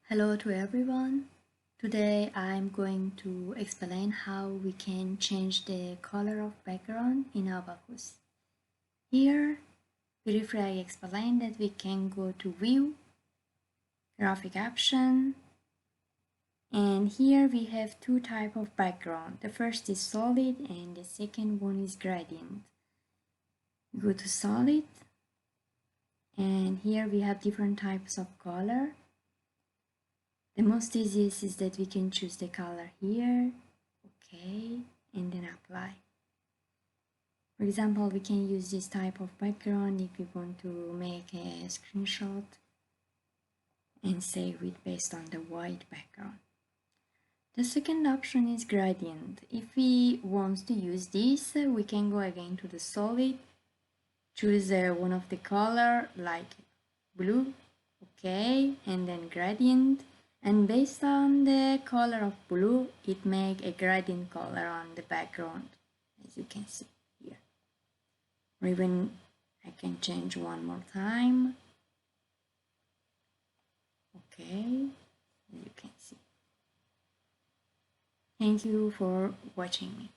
Hello to everyone. Today I'm going to explain how we can change the color of background in Abaqus. Here, briefly I explain that we can go to View, Graphic Option, and here we have two types of background. The first is solid and the second one is gradient. Go to solid, and here we have different types of color. The most easiest is that we can choose the color here, okay, and then apply. For example, we can use this type of background if we want to make a screenshot and save it based on the white background. The second option is gradient. If we want to use this, we can go again to the solid, choose one of the color like blue, okay, and then gradient. And based on the color of blue, it make a gradient color on the background, as you can see here. Or even I can change one more time. Okay, as you can see. Thank you for watching me.